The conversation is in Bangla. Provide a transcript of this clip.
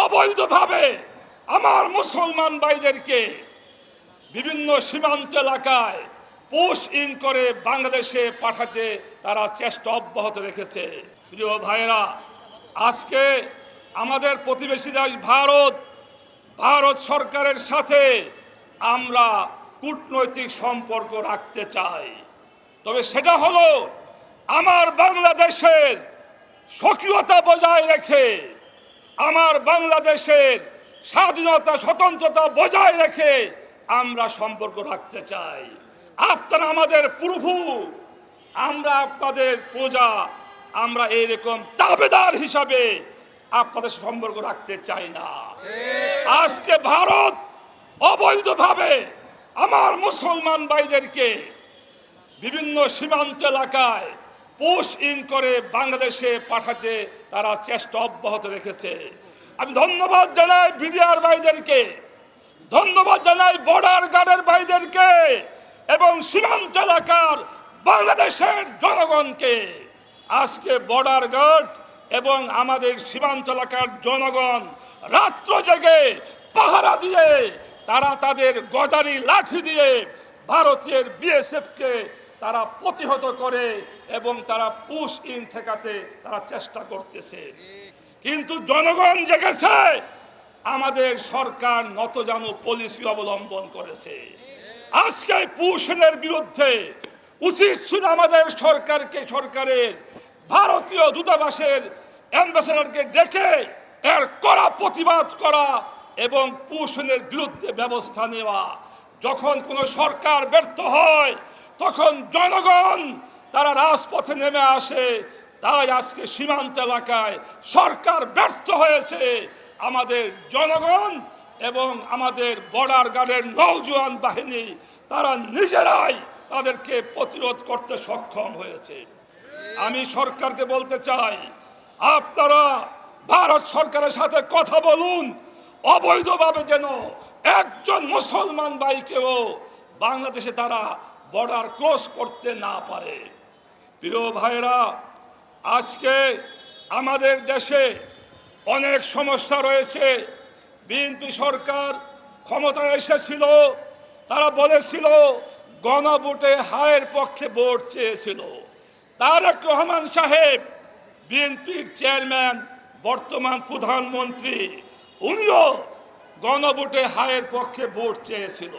অবৈধভাবে আমার মুসলমান ভাইদেরকে বিভিন্ন সীমান্ত এলাকায় পুশ ইন করে বাংলাদেশে পাঠাতে তারা চেষ্টা অব্যাহত রেখেছে। প্রিয় ভাইয়েরা, আজকে আমাদের প্রতিবেশী দেশ ভারত সরকারের সাথে আমরা কূটনৈতিক সম্পর্ক রাখতে চাই, তবে সেটা হলো আমার বাংলাদেশের স্বকীয়তা বজায় রেখে, আমার বাংলাদেশের স্বাধীনতা স্বতন্ত্রতা বজায় রেখে আমরা সম্পর্ক রাখতে চাই। আপনারা আমাদের প্রভু, আমরা আপনাদের প্রজা, আমরা এইরকম দাবিদার হিসাবে আপনাদের সম্পর্ক রাখতে চাই না। আজকে ভারত অবৈধভাবে আমার মুসলমান ভাইদেরকে বিভিন্ন সীমান্ত এলাকায় পুশ ইন করে বাংলাদেশে পাঠাতে তারা চেষ্টা অব্যাহত রেখেছে। আমি ধন্যবাদ জানাই বিডিআর ভাইদেরকে, ধন্যবাদ জানাই বর্ডার গার্ডের ভাইদেরকে এবং সীমান্ত এলাকার বাংলাদেশের জনগণকে। আজকে বর্ডার গার্ড এবং আমাদের সীমান্ত এলাকার জনগণ রাত্র জেগে পাহারা দিয়ে তারা তাদের গজারি লাঠি দিয়ে ভারতের বিএসএফকে তারা প্রতিহত করে এবং তারা পুশ ইন ঠেকাতে তারা চেষ্টা করতেছে। কিন্তু জনগণ জেগেছে, আমাদের সরকার নতজানু পলিসি অবলম্বন করেছে। আজকে পুশ ইনের বিরুদ্ধে উচিত ছিল আমাদের সরকারের ভারতীয় দূতাবাসের অ্যাম্বাসেডরকে ডেকে এর কড়া প্রতিবাদ করা এবং পুশ ইনের বিরুদ্ধে ব্যবস্থা নেওয়া। যখন কোনো সরকার ব্যর্থ হয় তখন জনগণ তারা রাজপথে নেমে আসে। তাই আজকে সীমান্ত এলাকায় সরকার ব্যর্থ হয়েছে, আমাদের জনগণ এবং আমাদের বর্ডার গার্ডের নৌজওয়ান বাহিনী তারা নিজেরাই তাদেরকে প্রতিরোধ করতে সক্ষম হয়েছে। আমি সরকারকে বলতে চাই, আপনারা ভারত সরকারের সাথে কথা বলুন, অবৈধভাবে যেন একজন মুসলমান ভাইকেও বাংলাদেশে তারা বর্ডার ক্রস করতে না পারে। প্রিয় ভাইরা, আজকে আমাদের দেশে অনেক সমস্যা রয়েছে। বিএনপি সরকার ক্ষমতায় এসেছিল, তারা বলেছিল গণভোটে হায়ের পক্ষে ভোট চেয়েছিল। তারেক রহমান সাহেব বিএনপির চেয়ারম্যান, বর্তমান প্রধানমন্ত্রী, উনিও গণভোটে হায়ের পক্ষে ভোট চেয়েছিল।